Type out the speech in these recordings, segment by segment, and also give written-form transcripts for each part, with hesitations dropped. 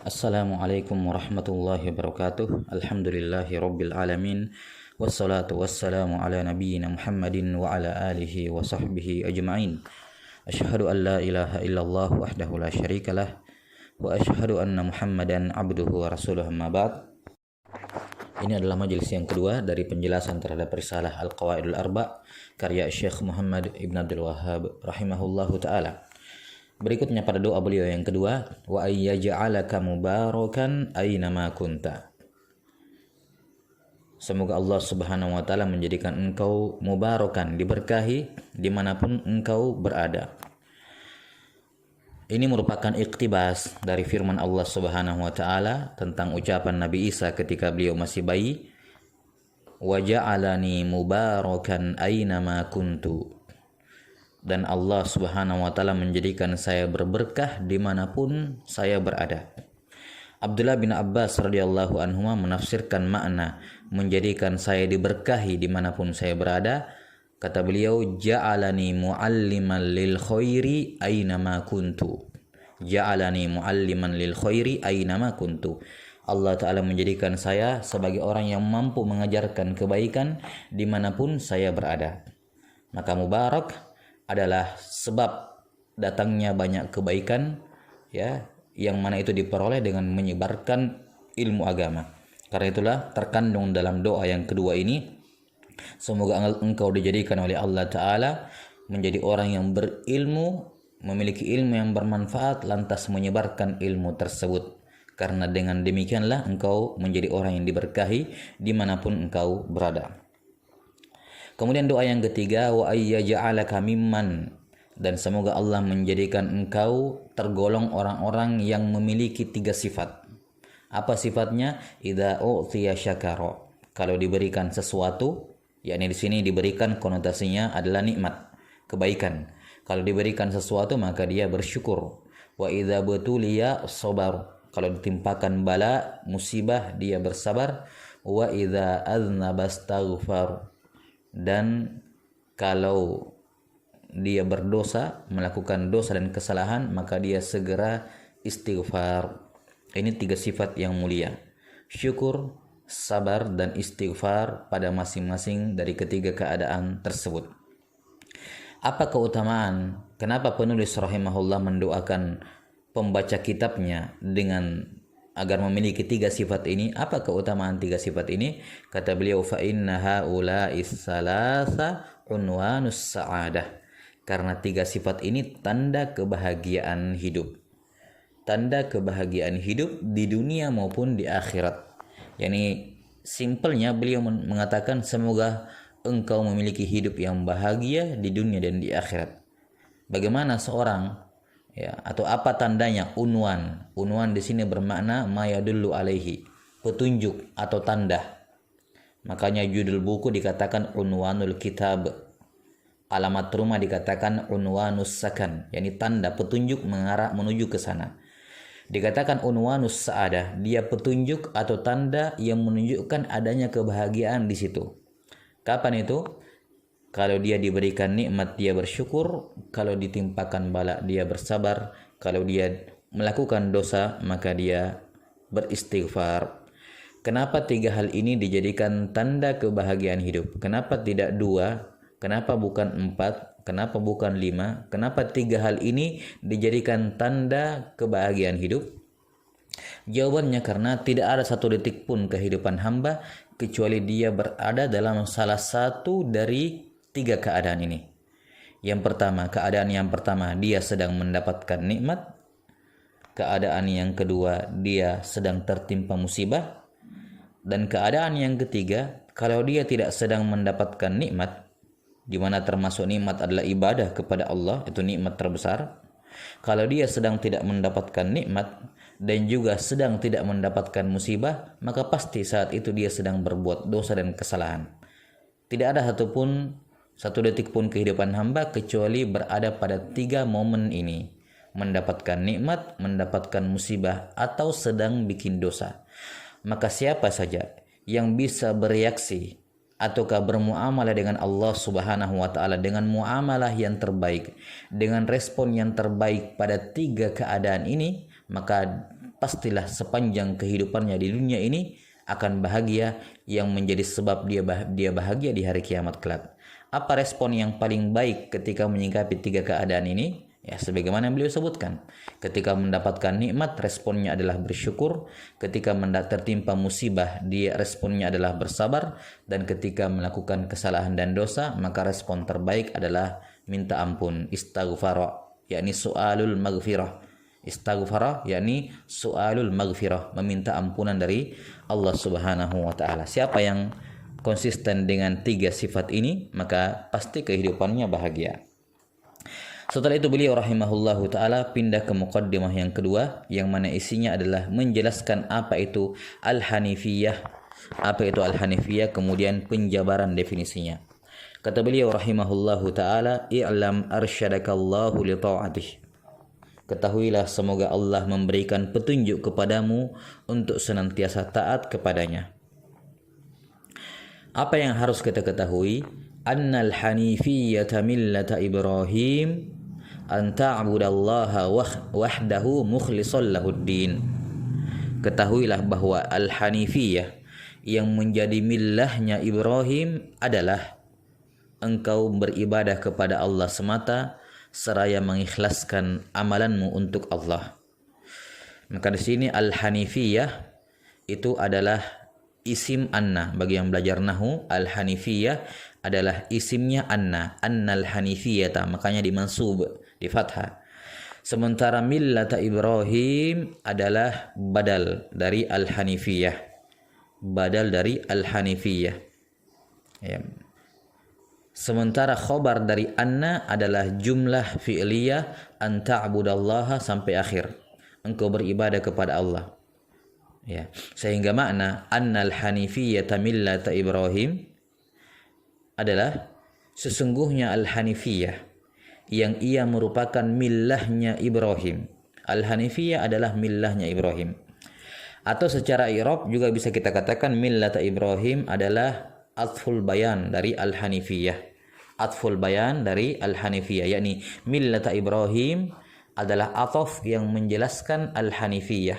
Assalamualaikum warahmatullahi wabarakatuh. Alhamdulillahi rabbil alamin. Wassalatu wassalamu ala nabiyyina Muhammadin wa ala alihi wa sahbihi ajma'in. Asyhadu an la ilaha illallah wahdahu la syarikalah wa asyhadu anna Muhammadan abduhu wa rasuluh, amma ba'd. Ini adalah majelis yang kedua dari penjelasan terhadap risalah Al-Qawaidul Arba' karya Syekh Muhammad Ibn Abdul Wahhab rahimahullahu ta'ala. Berikutnya pada doa beliau yang kedua, wa ayyaj'alaka mubarakan aynama kunta. Semoga Allah Subhanahu wa taala menjadikan engkau mubarakan, diberkahi dimanapun engkau berada. Ini merupakan iktibas dari firman Allah Subhanahu wa taala tentang ucapan Nabi Isa ketika beliau masih bayi, wa ja'alani mubarakan aynama kuntu. Dan Allah Subhanahu wa taala menjadikan saya berberkah dimanapun saya berada. Abdullah bin Abbas radhiyallahu anhuma menafsirkan makna menjadikan saya diberkahi dimanapun saya berada. Kata beliau, ja'alani mu'alliman lil khairi aynama kuntu. Ja'alani mu'alliman lil khairi aynama kuntu. Allah Ta'ala menjadikan saya sebagai orang yang mampu mengajarkan kebaikan dimanapun saya berada. Maka mubarak adalah sebab datangnya banyak kebaikan, ya, yang mana itu diperoleh dengan menyebarkan ilmu agama. Karena itulah terkandung dalam doa yang kedua ini, semoga engkau dijadikan oleh Allah Ta'ala menjadi orang yang berilmu, memiliki ilmu yang bermanfaat, lantas menyebarkan ilmu tersebut. Karena dengan demikianlah engkau menjadi orang yang diberkahi dimanapun engkau berada. Kemudian doa yang ketiga, wa ayyaj'alaka mimman, dan semoga Allah menjadikan engkau tergolong orang-orang yang memiliki tiga sifat. Apa sifatnya? Idza u'tiya syakara. Kalau diberikan sesuatu, yakni di sini diberikan konotasinya adalah nikmat, kebaikan. Kalau diberikan sesuatu maka dia bersyukur. Wa idza butuliya sabar. Kalau ditimpakan bala, musibah, dia bersabar. Wa idza aznaba astaghfar. Dan kalau dia berdosa, melakukan dosa dan kesalahan, maka dia segera istighfar. Ini tiga sifat yang mulia: syukur, sabar, dan istighfar pada masing-masing dari ketiga keadaan tersebut. Apa keutamaan? Kenapa penulis rahimahullah mendoakan pembaca kitabnya dengan agar memiliki tiga sifat ini? Apa keutamaan tiga sifat ini? Kata beliau, fa inna haula'is salasa unwanus sa'adah. Karena tiga sifat ini tanda kebahagiaan hidup. Tanda kebahagiaan hidup di dunia maupun di akhirat. Yani simpelnya beliau mengatakan semoga engkau memiliki hidup yang bahagia di dunia dan di akhirat. Bagaimana seorang, ya, atau apa tandanya? Unwan di sini bermakna mayadullu alaihi, petunjuk atau tanda. Makanya judul buku dikatakan unwanul kitab, alamat rumah dikatakan unwanus sakan, yakni tanda petunjuk mengarah menuju ke sana. Dikatakan unwanus sa'adah, dia petunjuk atau tanda yang menunjukkan adanya kebahagiaan di situ. Kapan itu? Kalau dia diberikan nikmat dia bersyukur, kalau ditimpakan bala dia bersabar, kalau dia melakukan dosa maka dia beristighfar. Kenapa tiga hal ini dijadikan tanda kebahagiaan hidup? Kenapa tidak dua? Kenapa bukan empat? Kenapa bukan lima? Kenapa tiga hal ini dijadikan tanda kebahagiaan hidup? Jawabannya karena tidak ada satu detik pun kehidupan hamba kecuali dia berada dalam salah satu dari tiga keadaan ini. Keadaan yang pertama dia sedang mendapatkan nikmat. Keadaan yang kedua dia sedang tertimpa musibah. Dan keadaan yang ketiga, kalau dia tidak sedang mendapatkan nikmat, di mana termasuk nikmat adalah ibadah kepada Allah, itu nikmat terbesar. Kalau dia sedang tidak mendapatkan nikmat dan juga sedang tidak mendapatkan musibah, maka pasti saat itu dia sedang berbuat dosa dan kesalahan. Tidak ada satu detik pun kehidupan hamba kecuali berada pada tiga momen ini: mendapatkan nikmat, mendapatkan musibah, atau sedang bikin dosa. Maka siapa saja yang bisa bereaksi ataukah bermuamalah dengan Allah Subhanahu wa taala dengan muamalah yang terbaik, dengan respon yang terbaik pada tiga keadaan ini, maka pastilah sepanjang kehidupannya di dunia ini akan bahagia, yang menjadi sebab dia bahagia di hari kiamat kelak. Apa respon yang paling baik ketika menyikapi tiga keadaan ini? Ya, sebagaimana yang beliau sebutkan. Ketika mendapatkan nikmat, responnya adalah bersyukur. Ketika tertimpa musibah, dia responnya adalah bersabar. Dan ketika melakukan kesalahan dan dosa, maka respon terbaik adalah minta ampun, istighfar, yakni su'alul maghfirah. Istighfar yakni su'alul maghfirah, meminta ampunan dari Allah Subhanahu wa taala. Siapa yang konsisten dengan tiga sifat ini, maka pasti kehidupannya bahagia. Setelah itu beliau rahimahullahu taala pindah ke muqaddimah yang kedua, yang mana isinya adalah menjelaskan apa itu al-hanifiyah. Apa itu al-hanifiyah, kemudian penjabaran definisinya. Kata beliau rahimahullahu taala, i'lam arsyadakallahu li ta'atih. Ketahuilah semoga Allah memberikan petunjuk kepadamu untuk senantiasa taat kepadanya. Apa yang harus kita ketahui? Annal hanifiyyata millata Ibrahim an ta'budallaha wahdahu mukhlishan lahuddin. Ketahuilah bahwa al-hanifiyah yang menjadi millahnya Ibrahim adalah engkau beribadah kepada Allah semata seraya mengikhlaskan amalanmu untuk Allah. Maka di sini al-hanifiyah itu adalah isim anna. Bagi yang belajar nahu, al-hanifiyah adalah isimnya anna, annal hanifiyata, makanya dimansub, di fathah. Sementara millata Ibrahim adalah badal dari al-hanifiyah. Badal dari al-hanifiyah. Ya. Sementara khobar dari anna adalah jumlah fi'liyah an ta'budallaha sampai akhir. Engkau beribadah kepada Allah. Ya, sehingga makna annal hanifiyyata millata Ibrahim adalah sesungguhnya al-hanifiyah yang ia merupakan millahnya Ibrahim. Al-hanifiyah adalah millahnya Ibrahim. Atau secara i'rab juga bisa kita katakan millata Ibrahim adalah atful bayan dari al-hanifiyah. Atful bayan dari al-hanifiyah, yakni millata Ibrahim adalah ataf yang menjelaskan al-hanifiyah,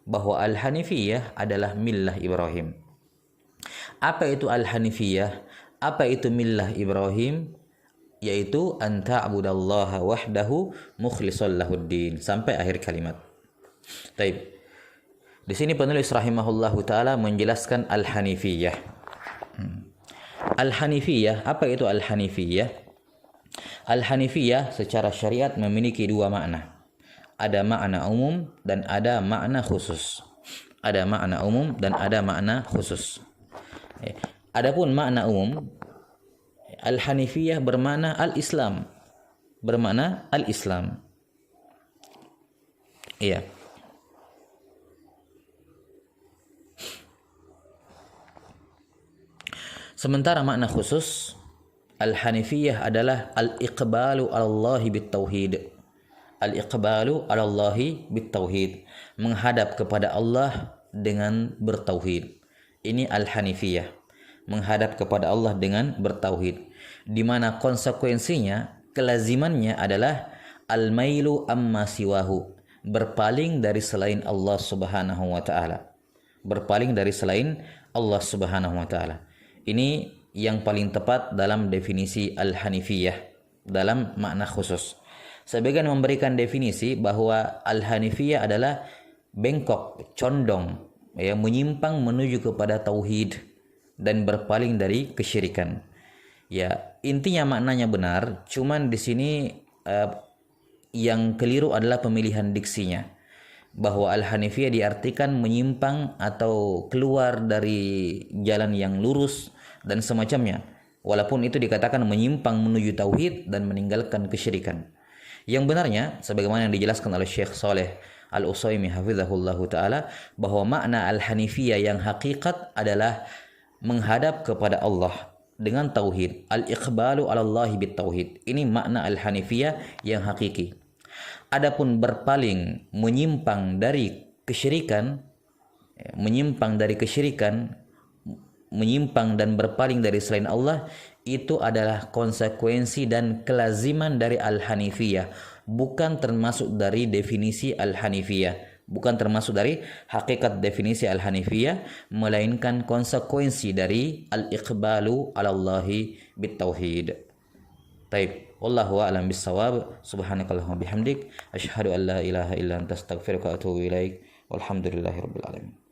bahwa al-hanifiyah adalah millah Ibrahim. Apa itu al-hanifiyah? Apa itu millah Ibrahim? Yaitu an ta'budallaha wahdahu mukhlishan lahuddin, sampai akhir kalimat. Baik. Di sini penulis rahimahullahu taala menjelaskan al-hanifiyah. Al-hanifiyah, apa itu al-hanifiyah? Al-hanifiyah secara syariat memiliki dua makna. Ada makna umum dan ada makna khusus. Ada makna umum dan ada makna khusus. Adapun makna umum, al-hanifiyah bermakna al-Islam. Bermakna al-Islam. Iya. Sementara makna khusus, al-hanifiyah adalah al-iqbalu 'alallahi bit-tauhid. Al-iqbalu 'alallahi bit-tauhid, menghadap kepada Allah dengan bertauhid. Ini al-hanifiyah, menghadap kepada Allah dengan bertauhid, di mana konsekuensinya, kelazimannya adalah al-mailu amma siwahu, berpaling dari selain Allah Subhanahu wa taala. Berpaling dari selain Allah Subhanahu wa taala. Ini yang paling tepat dalam definisi al-hanifiyah dalam makna khusus. Sebagian memberikan definisi bahwa al-hanifiyah adalah bengkok, condong, menyimpang menuju kepada tauhid dan berpaling dari kesyirikan. Ya, intinya maknanya benar, cuman di sini yang keliru adalah pemilihan diksinya. Bahwa al-hanifiyah diartikan menyimpang atau keluar dari jalan yang lurus dan semacamnya. Walaupun itu dikatakan menyimpang menuju tauhid dan meninggalkan kesyirikan. Yang benarnya, sebagaimana yang dijelaskan oleh Syekh Saleh Al-Utsaimin hafizahullahu taala, bahwa makna al-hanifiyah yang hakikat adalah menghadap kepada Allah dengan tauhid. Al-iqbalu 'alallahi bit-tauhid. Ini makna al-hanifiyah yang hakiki. Adapun berpaling, menyimpang dari kesyirikan, menyimpang dan berpaling dari selain Allah, itu adalah konsekuensi dan kelaziman dari al-hanifiyah, bukan termasuk dari definisi al-hanifiyah. bukan termasuk dari hakikat definisi al-hanifiyah, melainkan konsekuensi dari al-iqbalu 'ala Allahi bitauhid. Taib. Wallahu a'lam bissawab. Subhanakallahumma bihamdik asyhadu an la ilaha illa anta astaghfiruka wa atubu ilaik. Walhamdulillahirabbil alamin.